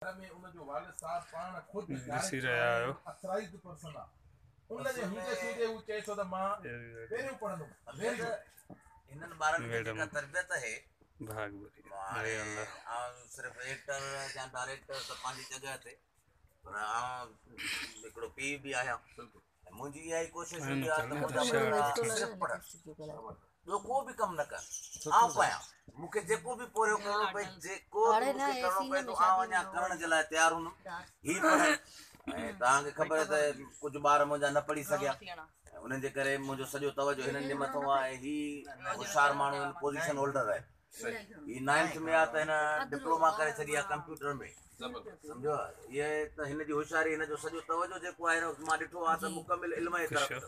में उन जो वालिद साहब पाण खुद ॾिसी रहिया आहियो अथराइज्ड पर्सन आहे उन जे हूंदे सूदे हू चए थो त मां पहिरियों पढ़ंदुमि हिननि ॿारनि खे जेका तरबियत आहे भाग हाणे सिर्फ़ु एक्टर या डायरेक्टर त पंहिंजी जॻह ते पर हिकिड़ो पीउ बि आहियां मुंहिंजी इहा ई कोशिशि हूंदी आहे त सिर्फ़ु पढ़ ॿियो को बि कमु न कर आउं पायां मूंखे जेको बि पोरियो करिणो पए जेको बि मूंखे करिणो पए थो आउं अञा करण जे लाइ तयारु हूंदुमि हीअ पढ़ ऐं तव्हांखे ख़बर आहे त कुझु ॿार मुंहिंजा न पढ़ी सघिया उन्हनि जे करे मुंहिंजो सॼो तवजो हिननि जे मथां आहे ऐं हीअ होशियारु माण्हू आहिनि पोज़ीशन होल्डर आहे हीअ 9th में आहे त हिन डिप्लोमा करे छॾी आहे कंप्यूटर में सम्झो इहे त हिन जी होशियारी हिन जो सॼो तवजो जेको आहे मां ॾिठो आहे त मुकमिल इल्म जे तरफ़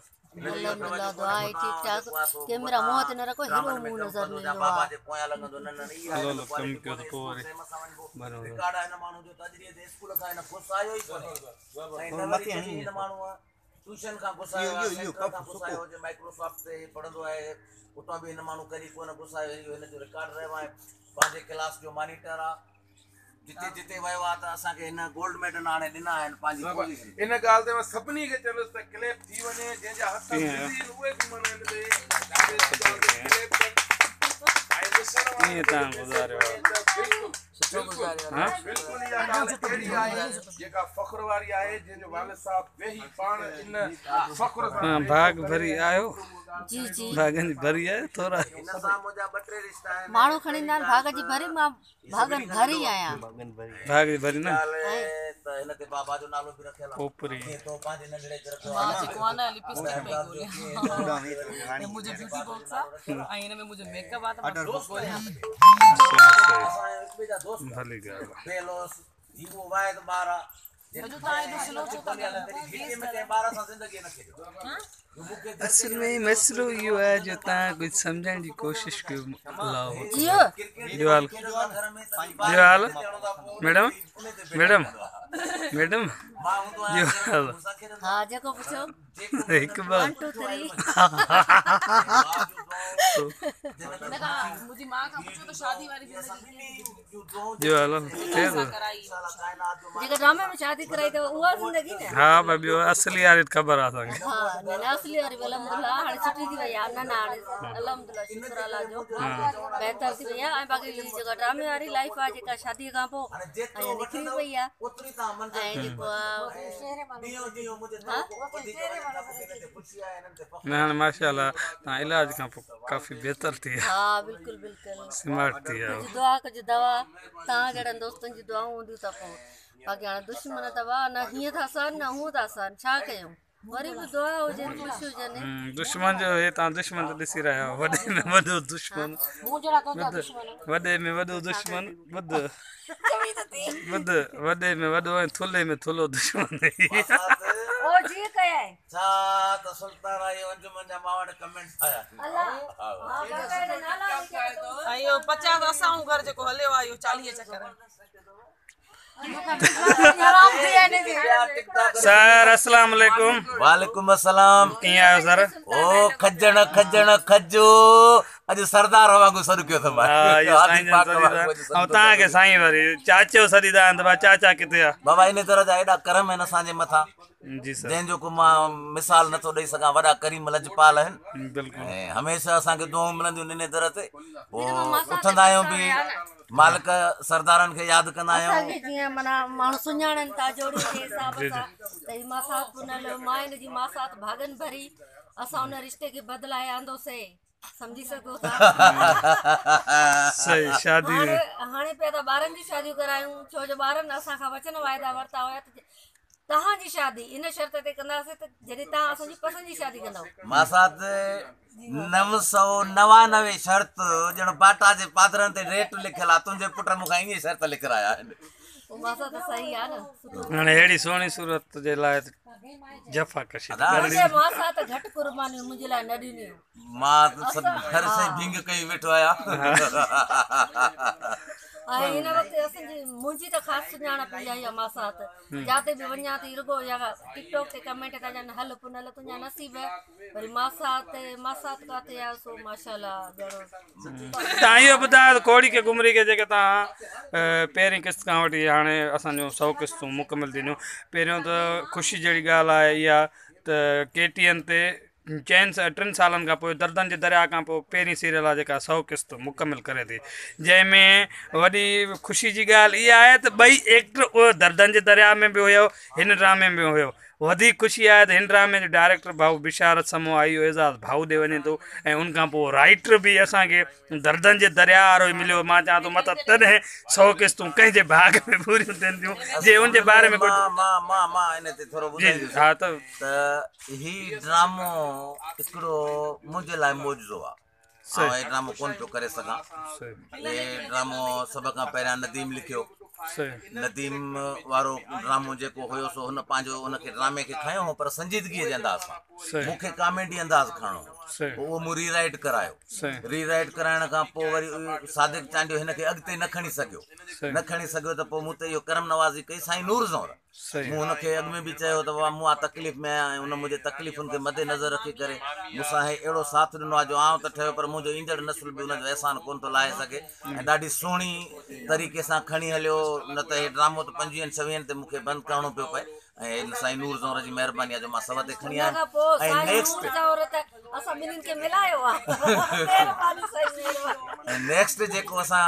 बाबा जे पोयां लॻंदो न रिकॉर्ड आहे हिन माण्हू जो तजरीअ ते स्कूल खां हिन फुसायो ई कोन्हे हिन माण्हू ट्यूशन खां घुसायो घुसायो हुजे माइक्रोसॉफ्ट ते पढ़ंदो आहे उतां बि हिन माण्हू कॾहिं कोन घुसायो हिन जो रिकॉर्ड रहियो आहे पंहिंजे क्लास जो मॉनिटर आहे जिते जिते वियो आहे त असांखे हिन गोल्ड मेडल हाणे ॾिना आहिनि पंहिंजी इन ॻाल्हि ते मां सभिनी खे चवंदुसि त क्लेप थी वञे जंहिंजा हथ उहे बि माना हिन ते जेका फ़ख्र वारी आहे जंहिंजो वालिद साहब वेही पाण इन फ़ख्र सां भाग भरी आयो जी जी भागन भरी आहे थोड़ा हिन सां मुंहिंजा ॿ टे रिश्ता आहिनि माण्हू खणी ईंदा आहिनि भाग जी भरी मां भागन भरी आहियां भाग भरी न त हिन ते बाबा जो नालो बि रखियल आहे ऊपरी तो पंहिंजे नंढड़े कोना लिपस्टिक पई गोली मुझे ब्यूटी बॉक्स आहे ऐं हिन में मुझे मेकअप आहे त मां दोस्त गोलियां भली ॻाल्हि बेलोस ही वो वायद बारा जो ताई जो स्लो छो था हिते में के 12 सां ज़िंदगी न खेॾो असल में मसलो इहो आहे जो तव्हां कुझु सम्झण जी कोशिशि कयो अलाह जो हाल मैडम मैडम मैडम जो हाल हा जेको पुछो हिकु बार 1 2 3 मुंहिंजी मां खां पुछो त शादी वारी ज़िंदगी जो हाल तेज जेका ड्रामे में शादी कराई त उहा ज़िंदगी न हा भाई ॿियो असली वारी ख़बर आहे असांखे हा न असली वारी अल्हम्दुलिल्लाह हाणे सुठी थी वई आहे न हाणे अल्हम्दुलिल्लाह शुक्र अल्लाह जो बहितर थी वई आहे ऐं बाक़ी जेका ड्रामे वारी लाइफ आहे जेका शादीअ खां पोइ ऐं निकिरी पई आहे ऐं जेको न हाणे माशाअल्लाह तव्हां इलाज खां पोइ काफ़ी बहितर थी हा बिल्कुलु बिल्कुलु स्मार्ट थी विया दुआ कजो दवा तव्हां जहिड़नि दोस्तनि जी दुआऊं हूंदियूं त पोइ बाक़ी हाणे दुश्मन अथव न हीअं था सहनि न हूअं था सहनि छा कयूं वरी बि दुआ हुजनि ख़ुशी हुजनि दुश्मन जो हे तव्हां दुश्मन त ॾिसी रहिया आहियो वॾे में वॾो दुश्मन वॾे में वॾो दुश्मन वॾे में वॾो ऐं थुल्हे में थुल्हो दुश्मन ओ जी कया है छा त सुल्तान आयो अंजुमन जा मां वटि कमेंट्स आया ऐं इहो 50 असां घर जेको हलियो आहे इहो 40 चक्कर सर अस्सलाम वालेकुम वालेकुम अस्सलाम कीअं आहियो सर ओ खजण खजण खजो अॼु सरदार वांगुरु सॾु कयो अथमि ऐं तव्हांखे साईं वरी चाचो सॾींदा आहिनि त चाचा किथे आहे बाबा इन तरह जा एॾा करम आहिनि असांजे मथां जी सर जंहिंजो को मां मिसाल नथो ॾेई सघां वॾा करीम लजपाल आहिनि बिल्कुलु ऐं हमेशह असांखे दुआऊं मिलंदियूं इन दर ते पोइ उथंदा आहियूं बि मालिक सरदारनि खे यादि कंदा आहियूं जीअं माना माण्हू सुञाणनि था जोड़ियुनि जे हिसाब सां त ही मासात पुनल मां हिन जी मासात भागन भरी असां उन रिश्ते खे बदिलाए आंदोसीं सम्झी सघो था सही शादी हाणे पिया त ॿारनि जी शादियूं करायूं छो जो ॿारनि असांखां वचन वाइदा वरिता हुया त तव्हांजी शादी इन शर्त ते कंदासीं त जॾहिं तव्हां असांजी पसंदि जी शादी कंदव मासात 999 शर्त ॼण बाटा जे पादरनि ते रेट लिखियल आहे तुंहिंजे पुट मूंखां ईअं शर्त लिखाया आहिनि पोइ मासात सही आहे न हाणे अहिड़ी सुहिणी सूरत जे लाइ जफ़ा कशी मुंहिंजे मासा त घटि कुर्बानियूं मुंहिंजे लाइ न ॾिनियूं मां त सभु घर से भिंग कई वेठो आहियां ऐं हिन वक़्तु असांजी मुंहिंजी त ख़ासि सुञाणप इहा ई आहे मासात जिते बि वञा थी रुगो या टिकटॉक ते कमेंट था ॾियनि हल पुनल तुंहिंजा नसीब वरी मासात काथे आहे सो माशाल्लाह घणो तव्हां इहो ॿुधायो कोड़ी के घुमरी के जेके तव्हां पहिरीं किस्त खां वठी हाणे असांजो 100 किस्तूं मुकमल थींदियूं पहिरियों त ख़ुशी जहिड़ी ॻाल्हि आहे इहा त KTN ते 3 सालनि खां पोइ दर्दनि जे दरिया खां पोइ पहिरीं सीरियल आहे जेका 100 किस्त मुकमिल करे थी जंहिंमें वॾी ख़ुशी जी ॻाल्हि इहा आहे त ॿई एक्टर उहो दर्दनि जे दरिया में बि हुयो हिन ड्रामे में हुयो वधीक ख़ुशी आहे त हिन ड्रामे जो डायरेक्टर भाऊ बिशारत समूह आहे इहो एज़ाज़ भाऊ ॾे वञे थो ऐं उनखां पोइ राइटर बि असांखे दर्दनि जे दरिया वारो ई मिलियो मां चवां थो मतिलबु तॾहिं 100 किस्तूं कंहिंजे भाग में पूरियूं थियनि थियूं जे उनजे बारे में मां इन ते थोरो ॿुधाईंदुसि हा त ही ड्रामो हिकिड़ो मुंहिंजे लाइ मौजूदो आहे हे ड्रामो कोन पियो करे सघां हे ड्रामो सभ खां पहिरियां नदीम लिखियो नदीम वारो ड्रामो जेको हुयो सो हुन पंहिंजो हुनखे ड्रामे खे खयो हो पर संजीदगीअ जे अंदाज़ सां मूंखे कॉमेडी अंदाज़ खणणो उहो मूं रीराइट करायो रीराइट कराइण खां पोइ वरी सादिक चांडियो हिनखे अॻिते न खणी सघियो त पोइ मूं त इहो करम नवाज़ी कई साईं नूर ज़ौर मूं हुनखे अॻु में बि चयो त बाबा मूं आहे तकलीफ़ में आहियां ऐं हुन मुंहिंजे तकलीफ़ुनि खे मदे नज़र रखी करे मूंसां हे अहिड़ो साथ ॾिनो आहे जो आउं त ठहियो पर मुंहिंजो ईंदड़ नसुल बि हुनजो अहसान कोन थो लाहे सघे ऐं ॾाढी सुहिणी तरीक़े सां खणी हलियो न त हे ड्रामो त 25-26 ते मूंखे बंदि करिणो पियो पए ऐं साईं नूर ज़ौर जी महिरबानी आहे जो मां सभ ते खणी आहियां ऐं नेक्स्ट जेको असां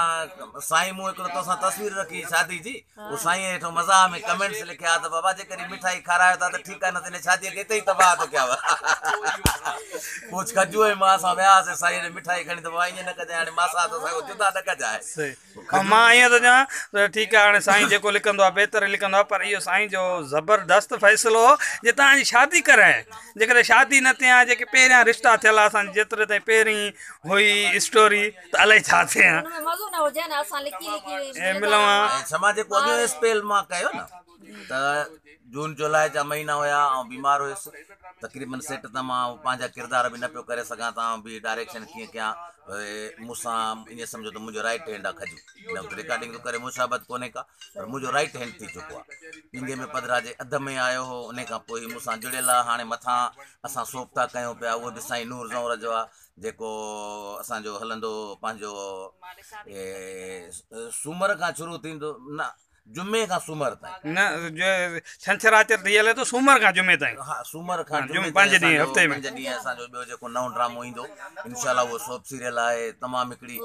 साईं मूं हिकिड़ो तोसां तस्वीर रखी शादी जी उहो साईं हेठो मज़ाक में कमेंट्स लिखिया त बाबा जे कॾहिं मिठाई खारायो था त ठीकु आहे न त हिन शादीअ खे हिते ई तबाह थो कयाव पोइ खजू ऐं मां असां वियासीं साईं ने मिठाई खणी त बाबा ईअं न कजांइ हाणे मां सां जुदा न कजांइ मां ईअं थो चवां त ठीकु आहे हाणे साईं जेको लिखंदो आहे बहितर लिखंदो आहे पर इहो साईं जो ज़बरदस्त फ़ैसिलो हो जे तव्हांजी शादी कराए जेकॾहिं शादी न थिया जेके पहिरियां रिश्ता थियल आहे असांजी जेतिरे ताईं पहिरीं हुई स्टोरी त अलाए छा थिया समाज जेको अॻियो स्पेल मां कयो न त जून जुलाई जा महीना हुया ऐं बीमार हुयुसि तक़रीबन सेट त मां पंहिंजा किरदार बि न पियो करे सघां त बि डायरेक्शन कीअं कयां मूंसां ईअं सम्झो त मुंहिंजो राइट हैंड आहे खजू रिकॉर्डिंग थो करे मुशाबत कोन्हे का पर मुंहिंजो राइट हैंड थी चुको आहे पिंगे में पधरा जे अध में आयो हो उन खां पोइ मूंसां जुड़ियल आहे हाणे मथां असां सोप था कयूं पिया उहो बि साईं नूर ज़ौर जो आहे जेको असांजो हलंदो पंहिंजो सूमर खां शुरू थींदो न जुमे खां सूमर ताईं न छंछरु थी हले तो सूमर खां जुमे ताईं हा सूमर खां 5 ॾींहं हफ़्ते में 5 ॾींहं असांजो ॿियो जेको नओं ड्रामो ईंदो इंशाल्लाह उहो सोप सीरियल आहे तमामु हिकिड़ी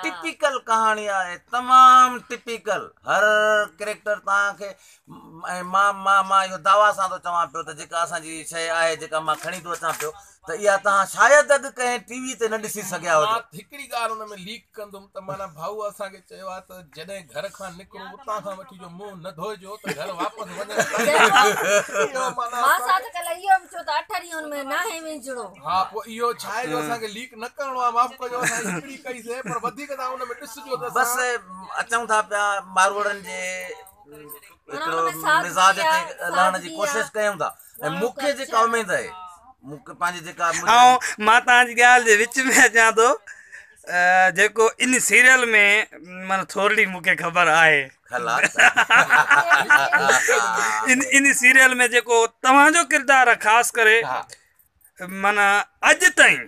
टिपिकल कहाणी आहे तमामु टिपिकल हर कैरेक्टर तव्हांखे ऐं मां इहो दावा सां थो चवां पियो त जेका असांजी शइ आहे जेका मां खणी थो अचां पियो त इहा तव्हां शायदि अॼु कंहिं टीवी ते न ॾिसी सघिया हुजो हिकिड़ी ॻाल्हि हुन में लीक कंदुमि त माना भाऊ असांखे चयो आहे त जॾहिं घर खां निकिरो उतां खां वठी जो मुंहुं न धोइजो त घर वापसि वञो हा पोइ इहो छा आहे जो असांखे लीक न करिणो आहे माफ़ कजो असां हिकिड़ी कईसीं पर वधीक तव्हां हुन में ॾिसिजो त बसि अचूं था पिया मारवड़नि जे हिकिड़ो मिज़ाज ते लहण जी कोशिशि कयूं था ऐं मूंखे जेका उमेदु आहे मूंखे पंहिंजी जेका ऐं मां तव्हांजी ॻाल्हि जे विच में अचां थो जेको इन सीरियल में माना थोरी मूंखे ख़बर आहे इन सीरियल में जेको तव्हांजो किरदारु आहे ख़ासि करे माना अॼु ताईं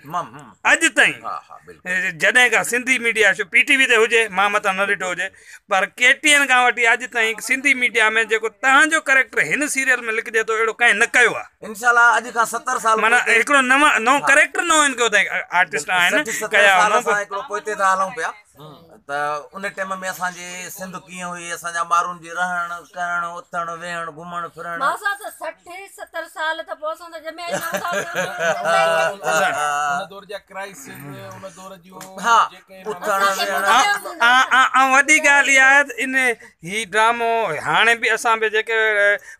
जॾहिं खां सिंधी मीडिया शो PTV ते हुजे मां मथां न ॾिठो हुजे पर KTN खां वठी अॼु ताईं सिंधी मीडिया में जेको तव्हांजो कैरेक्टर हिन सीरियल में लिखिजे थो अहिड़ो कंहिं न कयो आहे इंशाल्लाह अॼु खां 70 साल माना हिकिड़ो नओं कैरेक्टर नओं कयो अथई आर्टिस्ट आहिनि कया हिकिड़ो पोइते था हलूं पिया त उन टाइम में असांजे सिंध कीअं हुई असांजा माण्हुनि जी रहण करण उथण वेहण घुमण फिरण उन दौर जा क्राइसिस उन दौर जो ऐं वॾी ॻाल्हि इहा आहे त इन ही ड्रामो हाणे बि असां बि जेके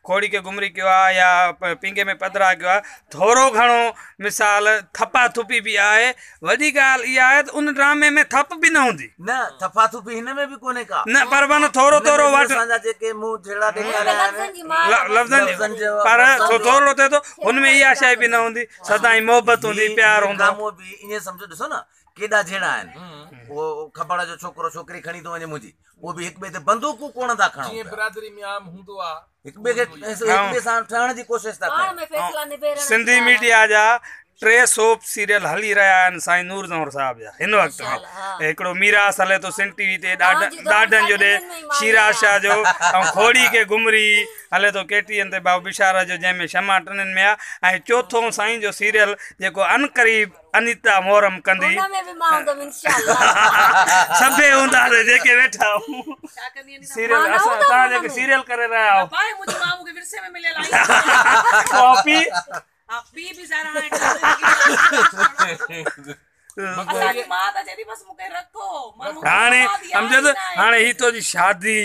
खोड़ी खे घुमरी कयो आहे या पिंगे में पधरा कयो आहे थोरो घणो मिसाल थपा थुपी बि आहे वॾी ॻाल्हि इहा आहे त उन ड्रामे में थप बि न हूंदी न थपा थुपी हिन में बि कोन्हे का न पर मन थोरो थोरो वटि असांजा जेके मुंहुं जहिड़ा ॾेखारिया आहिनि लफ़्ज़नि जी पर थोरो थिए थो हुनमें इहा शइ बि न हूंदी सदाईं मोहबत हूंदी प्यार हूंदो ड्रामो बि ईअं सम्झो ॾिसो न केॾा जहिड़ा आहिनि उहो खबड़ जो छोकिरो छोकिरी खणी थो वञे मुंहिंजी उहो बि हिक ॿिए ते बंदूकूं कोन था खणनि जीअं बिरादरी में आम हूंदो आहे हिक ॿिए सां ठहण जी कोशिशि था कनि सिंधी मीडिया जा 3 सोप सीरियल हली रहिया आहिनि साईं नूर ज़ौहर साहब जा हिन वक़्त में हिकिड़ो मीरास हले थो सिंध टीवी ते ॾाढनि जो ॾे शीरा शाह जो ऐं खोड़ी खे घुमरी हले थो केटीएन ते बाबू बिशारा जो जंहिंमें क्षमा टिनिनि में आहे ऐं चोथों साईं जो सीरियल जेको अनकरीब अनीता मोहरम कंदी सभे हूंदासीं जेके वेठा सीरियल असां तव्हां जेके सीरियल करे रहिया आहियो भाई मुझे मामू के विरसे में मिले कॉपी पी भी सारा हाणे सम्झो त हाणे ही तो जी शादी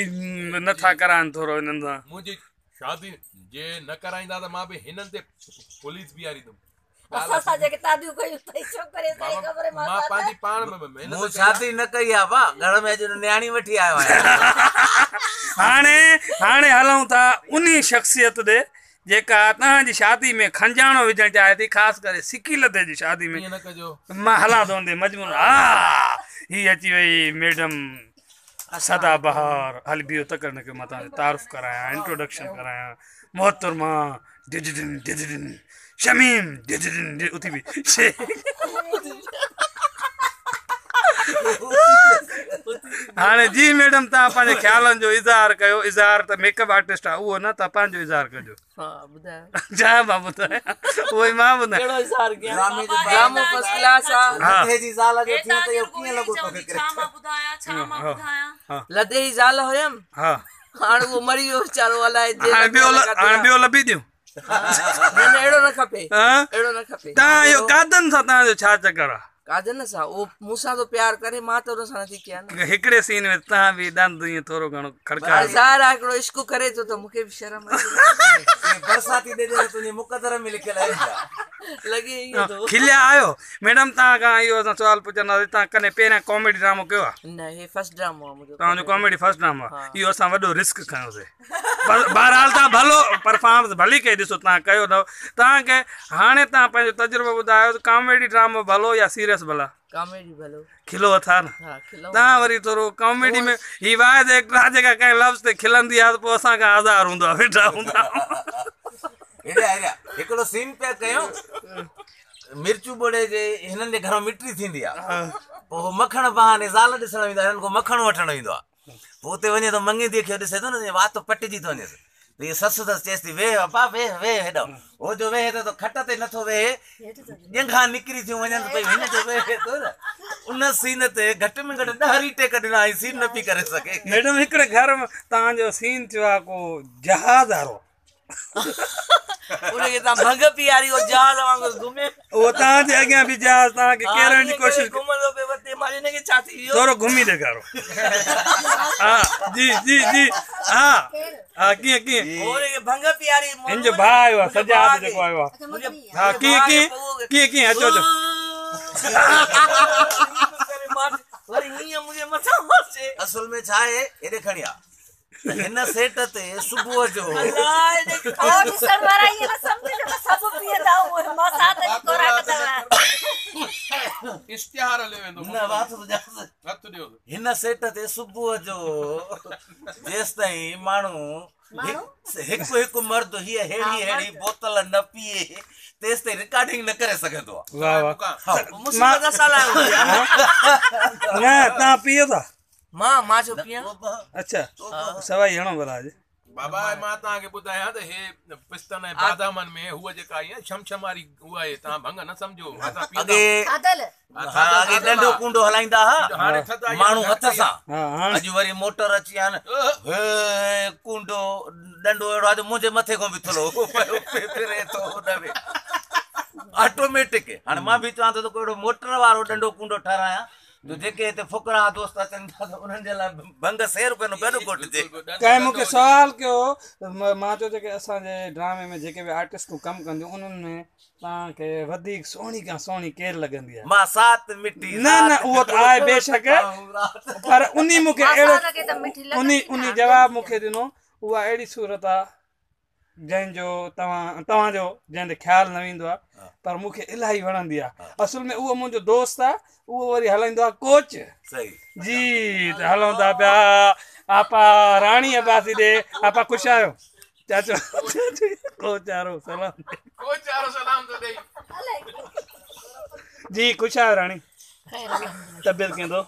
नथा कराइनि थोरो हिननि सां मुंहिंजी शादी जे न कराईंदा त मां बि हिननि ते पुलिस बीहारींदुमि मां पंहिंजी पाण में मूं शादी न कई आहे बा घर में अॼु न्याणी वठी आयो आहियां हाणे हलूं था उन शख़्सियत ॾे जेका तव्हांजी शादी में खंजाणो विझणु चाहे थी ख़ासि करे सिकी लधे जी शादी में न कजो मां हलां थो मजमून हा ही अची वई मैडम सदाबहार हल बियो तकड़ न कयो मां तव्हांखे तारीफ़ करायां इंट्रोडक्शन करायां मोहतरमा डिजिडिन डिजिडिन शमीम डिजिडिन उथी बि हाणे जी मैडम तव्हां पंहिंजे ख़्यालनि जो इज़हार कयो इज़हार त मेकअप आर्टिस्ट आहे उहो न तव्हां पंहिंजो इज़हार कजो छा मां ॿुधायां उहो ई मां ॿुधायां लदे जी ज़ाल हुयमि हाणे उहो मरी वियो वीचारो अलाए ॿियो लभी ॾियूं अहिड़ो न खपे अहिड़ो न खपे तव्हां इहो कादन सां तव्हांजो छा चकर आहे काजन सां उहो मूंसां तो प्यार करे मां त उन सां नथी कयां न हिकिड़े सीन में तव्हां बि ॾंद ईअं थोरो घणो खड़काए ज़ाहिर आहे हिकिड़ो इश्क करे थो त मूंखे बि शर्म बरसाती तुंहिंजे मुक़दर में लिखियल आहे लॻे ईअं थो खिलिया आहियो मैडम तव्हां खां इहो असां सुवाल पुछंदासीं तव्हां कॾहिं पहिरियां कॉमेडी ड्रामो कयो आहे न हे फर्स्ट ड्रामो आहे मुंहिंजो तव्हांजो कॉमेडी फर्स्ट ड्रामो आहे इहो असां वॾो रिस्क खयोंसीं बहरहाल तव्हां भलो परफॉर्मेंस भली कई ॾिसो तव्हां कयो अथव तव्हांखे हाणे तव्हां पंहिंजो तजुर्बो ॿुधायो त कॉमेडी ड्रामो भलो या सीरियस भला कॉमेडी भलो खिलो अथा न तव्हां वरी थोरो कॉमेडी में ही वाहिद एक्टर आहे जेका कंहिं लफ़्ज़ ते खिलंदी आहे त पोइ असांखां आज़ार हूंदो आहे वेठा हूंदा हिकिड़ो सीन पिया कयूं मिर्चू बोड़े जे हिननि जे घर मिट्री थींदी आहे पोइ मखण बहाने ज़ाल ॾिसण वेंदो आहे हिननि खां मखण वठण वेंदो आहे पोइ हुते वञे थो मंगेंदीअ खे ॾिसे थो न वात पटिजी थो वञेसि त हीअ ससु अथसि चएसि थी वेह पा वेह वेह हेॾो हो जो वेह त खट ते नथो वेहे ॼंघां निकिरी थियूं वञनि पई हिन जो वेहे थो न उन सीन ते घटि में घटि 10 रीटेक ॾिना ऐं सीन न पई करे सघे मैडम हिकिड़े घर में तव्हांजो सीन थियो आहे को जहाज़ वारो उनखे तव्हां भंग पीआरी हो जहाज वांगुरु घुमे उहो तव्हांजे अॻियां बि जहाज़ तव्हांखे केरण जी कोशिशि घुमंदो पियो वते मां हिनखे छा थी वियो थोरो घुमी ॾेखारो हा जी जी जी हा हा कीअं कीअं उनखे भंग पीआरी हिन जो भाउ आयो आहे सजाद जेको आयो आहे हा कीअं कीअं कीअं कीअं अचो अचो वरी हीअं मुंहिंजे मथां अचे असल में छा आहे हेॾे खणी आ हिन सेट ते सुबुह जो इश्तिहार हलियो वेंदो हिन सेट ते सुबुह जो जेसिताईं माण्हू हिकु हिकु मर्द हीअ हेड़ी हेड़ी बोतल न पीए तेसि ताईं रिकॉर्डिंग न करे सघंदो आहे तव्हां पीओ था मां छो पियां अच्छा सवाई हणो भला अॼु बाबा मां तव्हांखे ॿुधायां त हे पिस्तन ऐं बादामनि में हूअ जेका आहे छमछमारी उहा आहे तव्हां भंग न सम्झो अॻे डंडो कुंडो हलाईंदा हुआ माण्हू हथ सां अॼु वरी मोटर अची आहिनि कुंडो डंडो अहिड़ो आहे मुंहिंजे मथे खां बि थोरो फिरे थो हुन में ऑटोमेटिक हाणे मां बि चवां थो त कोई मोटर वारो डंडो कुंडो ठारायां जो जेके हिते फुकरा दोस्त अचनि था त उन्हनि जे लाइ भंग 100 रुपए नो गॾु घोटिजे। कंहिं मूंखे सवाल कयो मां चयो जेके असांजे ड्रामे में जेके बि आर्टिस्टूं कमु कंदियूं उन्हनि में तव्हांखे वधीक सुहिणी खां सुहिणी केरु लॻंदी आहे? मां सात मिठी न उहो त आहे बेशक, पर उनी मूंखे अहिड़ो उनी जवाबु मूंखे ॾिनो उहा अहिड़ी सूरत आहे जंहिंजो तव्हांजो जंहिं ते ख़्यालु न ईंदो आहे, पर मूंखे इलाही वणंदी आहे। असुल में उहो मुंहिंजो दोस्त आहे, उहो वरी हलाईंदो आहे कोच। सही जी त हलूं था पिया आपा राणी अब्बासी ॾे। आपा ख़ुशि आहियो? चाचो कोच वारो सलाम तो दे जी। ख़ुशि आहियो राणी? तबियत कीअं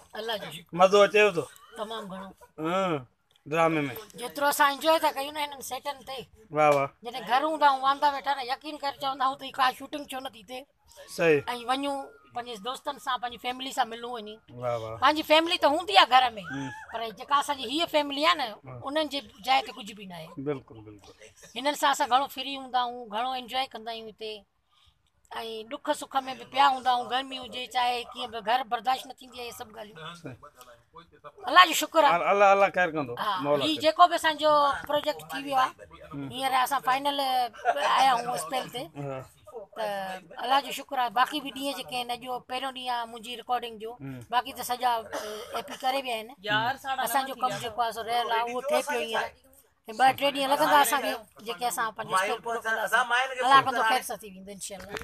मज़ो अचेव थो? तमामु घणो हाँ ड्रामे में जेतिरो असां एंजॉय था कयूं न हिननि सेटनि ते, वाह वाह। जॾहिं घर हूंदा आहियूं वांदा वेठा न यकीन करे चवंदा आहियूं त का शूटिंग छो नथी थिए, सही ऐं वञूं पंहिंजे दोस्तनि सां पंहिंजी फैमिली सां मिलूं वञी। वाह वाह। पंहिंजी फैमिली त हूंदी आहे घर में, पर जेका असांजी हीअ फैमिली आहे न उन्हनि जे जाइ ते कुझु बि न आहे। बिल्कुलु बिल्कुलु। हिननि सां असां घणो फ्री हूंदा आहियूं, घणो एंजॉय कंदा आहियूं हिते, ऐं दुख सुख में बि पिया हूंदा आहियूं, गर्मी हुजे चाहे कीअं बि, घर बर्दाश्त न थींदी आहे इहे सभु ॻाल्हियूं। अलाह जो शुक्र आहे। अल्लाह अल्लाह ख़ैर कंदो। हा ही जेको बि असांजो प्रोजेक्ट थी वियो आहे, हींअर असां फाइनल आया आहियूं स्पेल ते, त अलाह जो शुक्र आहे। बाक़ी बि ॾींहं जेके आहिनि, अॼु पहिरियों ॾींहुं आहे मुंहिंजी रिकॉर्डिंग जो, बाक़ी त सॼा एपी करे विया आहिनि। असांजो कमु जेको आहे सो रहियल आहे, उहो थिए पियो हींअर। 2-3 ॾींहं लॻंदा असांखे, जेके असां पंहिंजो स्पेल पूरो कंदासीं। अलाह कंदो ख़ैर सां थी वेंदो इंशाअल्लाह।